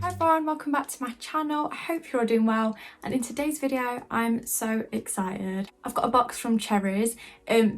Hi everyone, welcome back to my channel. I hope you're all doing well, and in today's video I'm so excited. I've got a box from CHERRYZ.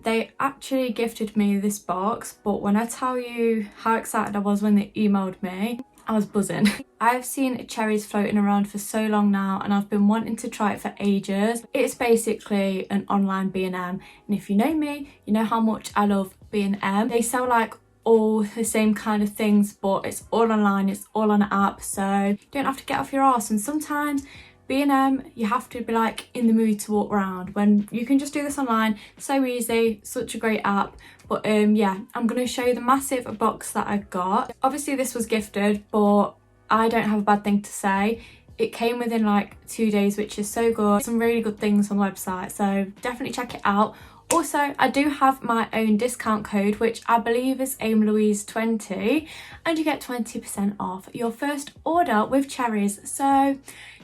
They actually gifted me this box, but when I tell you how excited I was when they emailed me, I was buzzing. I've seen CHERRYZ floating around for so long now and I've been wanting to try it for ages. It's basically an online B&M, and if you know me, you know how much I love B&M. They sell like all the same kind of things, but it's all online, it's all on an app, so you don't have to get off your arse. And sometimes B&M, you have to be like in the mood to walk around, when you can just do this online. So easy, such a great app. But yeah, I'm going to show you the massive box that I got. Obviously this was gifted, but I don't have a bad thing to say. It came within like 2 days, which is so good. Some really good things on the website, so definitely check it out. Also, I do have my own discount code, which I believe is aimyoutube20, and you get 20% off your first order with CHERRYZ. So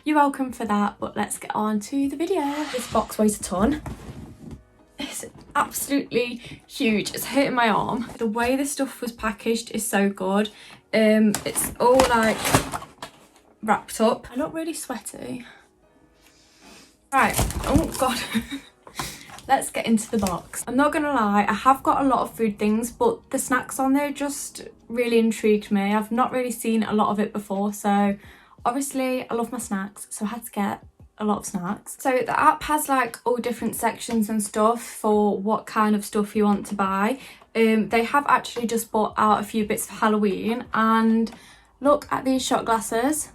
you're welcome for that, but let's get on to the video. This box weighs a ton. It's absolutely huge. It's hurting my arm. The way this stuff was packaged is so good. It's all like wrapped up. I'm not really sweaty. Right, oh god. Let's get into the box. I'm not gonna lie, I have got a lot of food things, but the snacks on there just really intrigued me. I've not really seen a lot of it before, so obviously I love my snacks, so I had to get a lot of snacks. So the app has like all different sections and stuff for what kind of stuff you want to buy. They have actually just bought out a few bits for Halloween, and look at these shot glasses.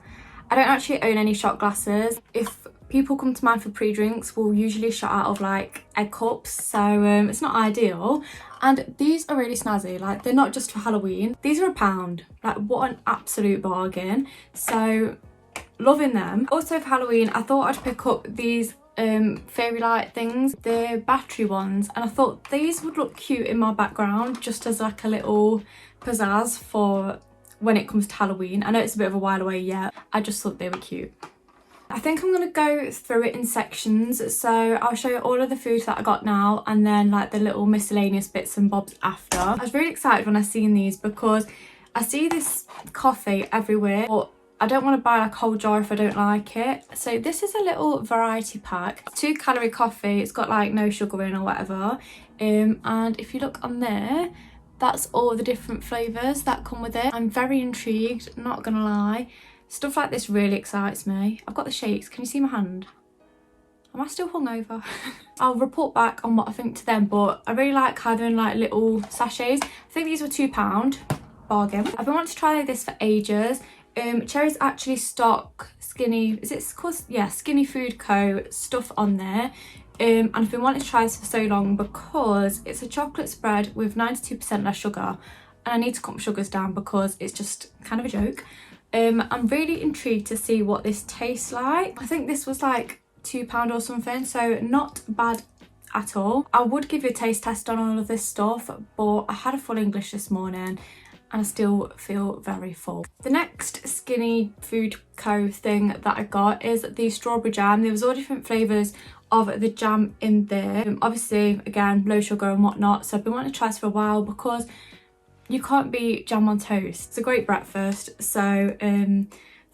I don't actually own any shot glasses. If people come to mind for pre-drinks, we'll usually shot out of like egg cups, so it's not ideal. And these are really snazzy, like they're not just for Halloween. These are £1, like what an absolute bargain. So loving them. Also for Halloween, I thought I'd pick up these fairy light things, the battery ones, and I thought these would look cute in my background, just as like a little pizzazz for when it comes to Halloween. I know it's a bit of a while away yet, I just thought they were cute. I think I'm going to go through it in sections, so I'll show you all of the food that I got now, and then like the little miscellaneous bits and bobs after. I was really excited when I seen these because I see this coffee everywhere, but I don't want to buy like a whole jar if I don't like it. So this is a little variety pack, 2-calorie coffee. It's got like no sugar in or whatever, and if you look on there, that's all the different flavours that come with it. I'm very intrigued, not gonna lie. Stuff like this really excites me. I've got the shakes. Can you see my hand? Am I still hungover? I'll report back on what I think to them, but I really like how they're in like little sachets. I think these were £2. Bargain. I've been wanting to try this for ages. CHERRYZ actually stock Skinny, is it called? Yeah, Skinny Food Co. stuff on there. And I've been wanting to try this for so long because it's a chocolate spread with 92% less sugar. And I need to cut my sugars down because it's just kind of a joke. I'm really intrigued to see what this tastes like. I think this was like £2 or something, so not bad at all. I would give you a taste test on all of this stuff, but I had a full English this morning and I still feel very full. The next Skinny Food Co thing that I got is the strawberry jam. There was all different flavours of the jam in there. Obviously, again, low sugar and whatnot, so I've been wanting to try this for a while because you can't beat jam on toast. It's a great breakfast, so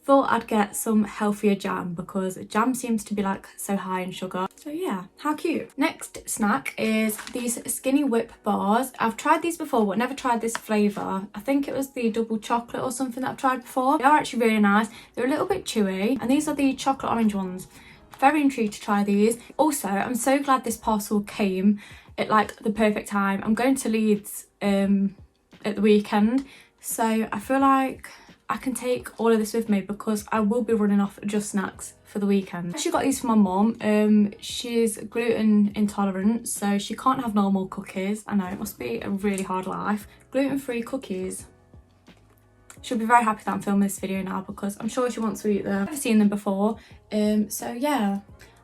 thought I'd get some healthier jam because jam seems to be like so high in sugar. So yeah, how cute. Next snack is these Skinny Whip bars. I've tried these before but never tried this flavour. I think it was the double chocolate or something that I've tried before. They are actually really nice. They're a little bit chewy, and these are the chocolate orange ones. Very intrigued to try these. Also, I'm so glad this parcel came at like the perfect time. I'm going to Leeds at the weekend, so I feel like I can take all of this with me because I will be running off just snacks for the weekend. I actually got these for my mum. She's gluten intolerant, so she can't have normal cookies. I know, it must be a really hard life. Gluten-free cookies. She'll be very happy that I'm filming this video now because I'm sure she wants to eat them. I've never seen them before, so yeah,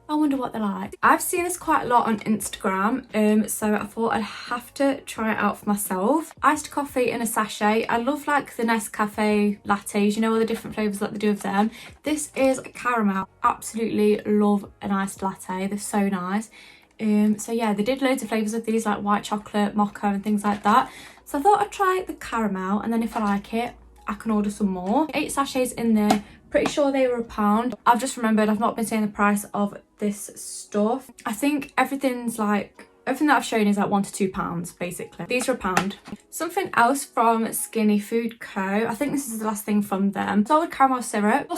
I wonder what they're like. I've seen this quite a lot on Instagram, so I thought I'd have to try it out for myself. Iced coffee in a sachet. I love like the Nescafe lattes, you know, all the different flavours that they do of them. This is caramel. Absolutely love an iced latte. They're so nice. So yeah, they did loads of flavours of these, like white chocolate, mocha and things like that. So I thought I'd try the caramel, and then if I like it, I can order some more. 8 sachets in there, pretty sure they were £1. I've just remembered I've not been saying the price of this stuff. I think everything that I've shown is like £1 to £2 basically. These are £1. Something else from Skinny Food Co. I think this is the last thing from them. Solid caramel syrup.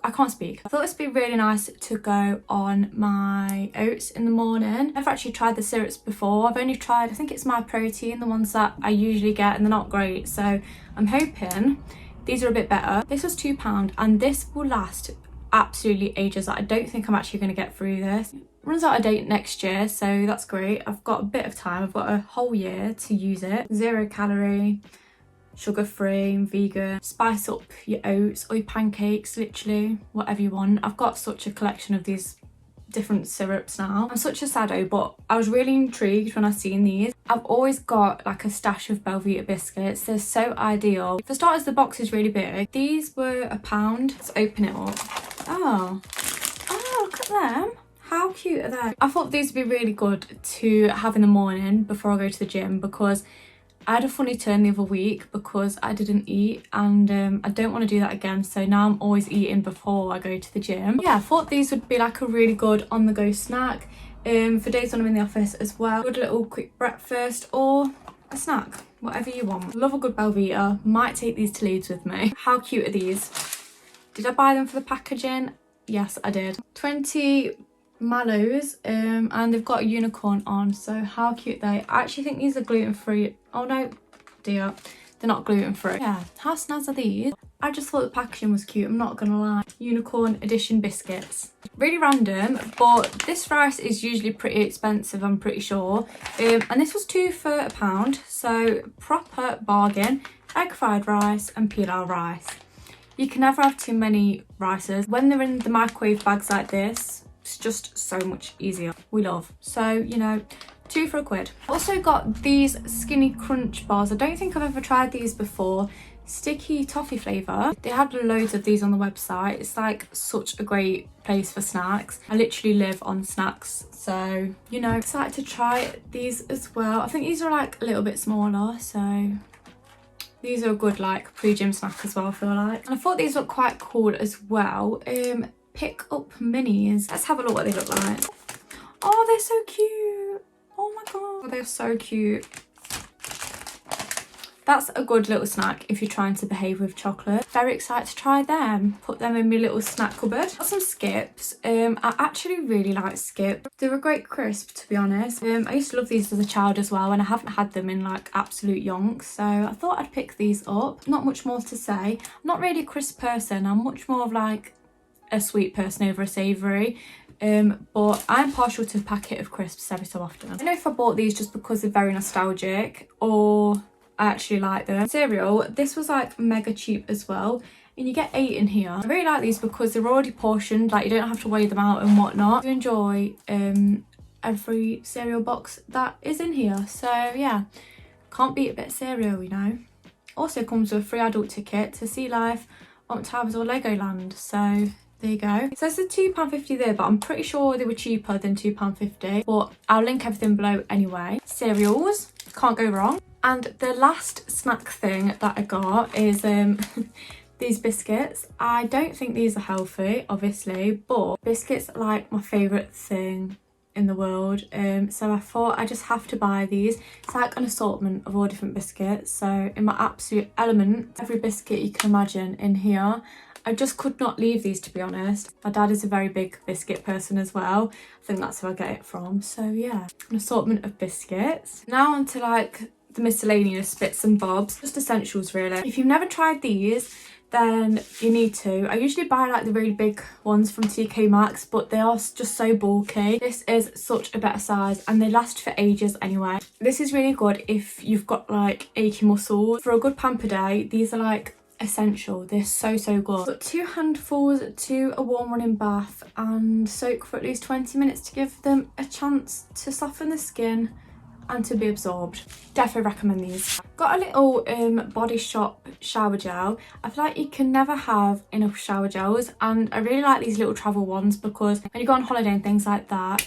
I can't speak. I thought this would be really nice to go on my oats in the morning. I've actually tried the syrups before. I've only tried, I think it's My Protein, the ones that I usually get, and they're not great. So I'm hoping these are a bit better. This was £2 and this will last absolutely ages. I don't think I'm actually going to get through this. It runs out of date next year, so that's great. I've got a bit of time. I've got a whole year to use it. 0 calorie. Sugar-free, vegan. Spice up your oats or your pancakes, literally whatever you want. I've got such a collection of these different syrups now. I'm such a saddo, but I was really intrigued when I seen these. I've always got like a stash of Belvita biscuits. They're so ideal. For starters, the box is really big. These were £1. Let's open it up. Oh, look at them. How cute are they? I thought these would be really good to have in the morning before I go to the gym, because I had a funny turn the other week because I didn't eat, and I don't want to do that again, so now I'm always eating before I go to the gym. Yeah, I thought these would be like a really good on-the-go snack for days when I'm in the office as well. Good little quick breakfast or a snack, whatever you want. Love a good Belvita. Might take these to Leeds with me. How cute are these? Did I buy them for the packaging? Yes, I did. 20 mallows and they've got a unicorn on, so how cute they. I actually think these are gluten-free. Oh no, dear, they're not gluten-free. Yeah, how snazzy are these? I just thought the packaging was cute, I'm not gonna lie. Unicorn edition biscuits. Really random, but this rice is usually pretty expensive, I'm pretty sure. And this was 2 for £1, so proper bargain. Egg fried rice and pilau rice. You can never have too many rices. When they're in the microwave bags like this, it's just so much easier. We love. So, you know, 2 for £1. Also got these Skinny Crunch bars. I don't think I've ever tried these before. Sticky toffee flavour. They had loads of these on the website. It's like such a great place for snacks. I literally live on snacks, so, you know, excited to try these as well. I think these are like a little bit smaller, so these are a good like pre-gym snack as well, I feel like. And I thought these looked quite cool as well. Pick up minis. Let's have a look what they look like. Oh, they're so cute. Oh my god, they're so cute. That's a good little snack if you're trying to behave with chocolate. Very excited to try them. Put them in my little snack cupboard. Got some Skips. I actually really like Skip. They're a great crisp, to be honest. I used to love these as a child as well, and I haven't had them in like absolute yonks, so I thought I'd pick these up. Not much more to say. I'm not really a crisp person. I'm much more of like a sweet person over a savoury. But I'm partial to a packet of crisps every so often. I don't know if I bought these just because they're very nostalgic or I actually like them. Cereal, this was like mega cheap as well, and you get 8 in here. I really like these because they're already portioned, like you don't have to weigh them out and whatnot. I enjoy every cereal box that is in here, so yeah, can't beat a bit of cereal, you know. Also comes with a free adult ticket to Sea Life, Towers or Legoland, so there you go. It says it's £2.50 there, but I'm pretty sure they were cheaper than £2.50, but I'll link everything below anyway. Cereals, can't go wrong. And the last snack thing that I got is these biscuits. I don't think these are healthy, obviously, but biscuits are like my favourite thing in the world, so I thought I just have to buy these. It's like an assortment of all different biscuits, so in my absolute element, every biscuit you can imagine in here. I just could not leave these, to be honest. My dad is a very big biscuit person as well. I think that's where I get it from. So yeah, an assortment of biscuits. Now on to like the miscellaneous bits and bobs, just essentials really. If you've never tried these, then you need to. I usually buy like the really big ones from TK Maxx, but they are just so bulky. This is such a better size and they last for ages anyway. This is really good if you've got like achy muscles. For a good pamper day, these are like essential. They're so good. Put 2 handfuls to a warm running bath and soak for at least 20 minutes to give them a chance to soften the skin and to be absorbed. Definitely recommend these. Got a little Body Shop shower gel. I feel like you can never have enough shower gels, and I really like these little travel ones because when you go on holiday and things like that,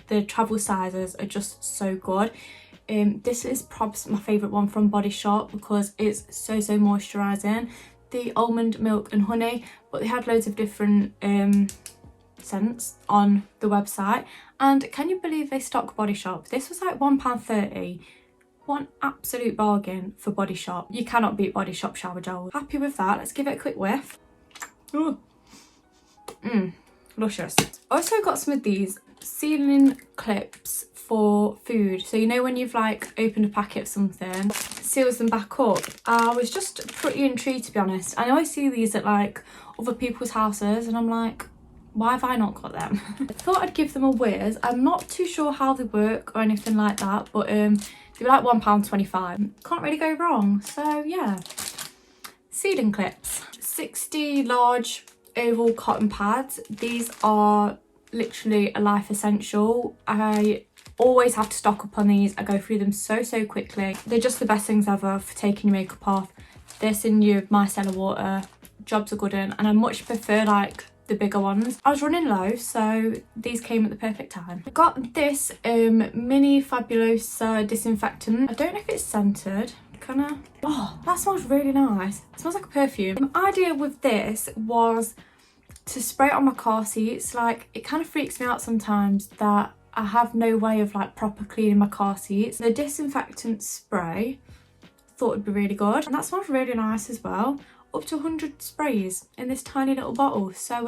the travel sizes are just so good. This is probably my favourite one from Body Shop because it's so moisturising. The almond milk and honey, but they had loads of different scents on the website. And can you believe they stock Body Shop? This was like £1.30. One absolute bargain for Body Shop. You cannot beat Body Shop shower gel. Happy with that. Let's give it a quick whiff. Ooh. Luscious. Also got some of these sealing clips for food. So you know when you've like opened a packet of something, seals them back up. I was just pretty intrigued, to be honest. I always see these at like other people's houses and I'm like, why have I not got them? I thought I'd give them a whiz. I'm not too sure how they work or anything like that, but they were like £1.25. Can't really go wrong. So yeah, sealing clips. 60 large oval cotton pads. These are literally a life essential. I always have to stock up on these. I go through them so quickly. They're just the best things ever for taking your makeup off. This in your micellar water, jobs are good in, and I much prefer like the bigger ones. I was running low, so these came at the perfect time. I got this mini Fabulosa disinfectant. I don't know if it's scented. Kinda. Oh, that smells really nice. It smells like a perfume. My idea with this was to spray it on my car seats. Like, it kind of freaks me out sometimes that I have no way of like proper cleaning my car seats. The disinfectant spray thought would be really good, and that smells really nice as well. Up to 100 sprays in this tiny little bottle. So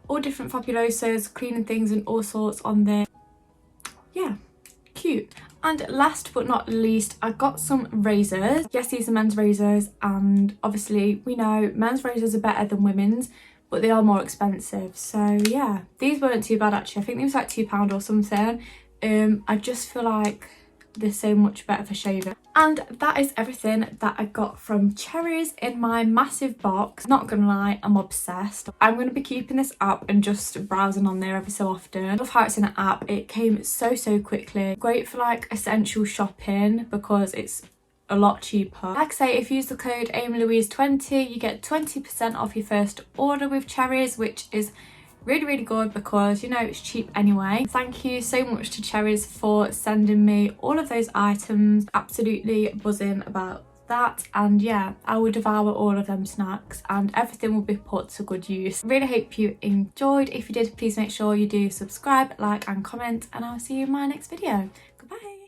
all different Fabulosas, cleaning things and all sorts on there. Yeah, cute. And last but not least, I got some razors. Yes, these are men's razors, and obviously we know men's razors are better than women's, but they are more expensive. So yeah, these weren't too bad actually. I think they was like £2 or something. I just feel like they're so much better for shaving. And that is everything that I got from CHERRYZ in my massive box. Not gonna lie, I'm obsessed. I'm gonna be keeping this app and just browsing on there every so often. I love how it's in an app. It came so quickly. Great for like essential shopping because it's a lot cheaper. Like I say, if you use the code aimlouise20, you get 20% off your first order with CHERRYZ, which is really good because, you know, it's cheap anyway. Thank you so much to CHERRYZ for sending me all of those items. Absolutely buzzing about that, and yeah, I will devour all of them snacks and everything will be put to good use. Really hope you enjoyed. If you did, please make sure you do subscribe, like and comment, and I'll see you in my next video. Goodbye.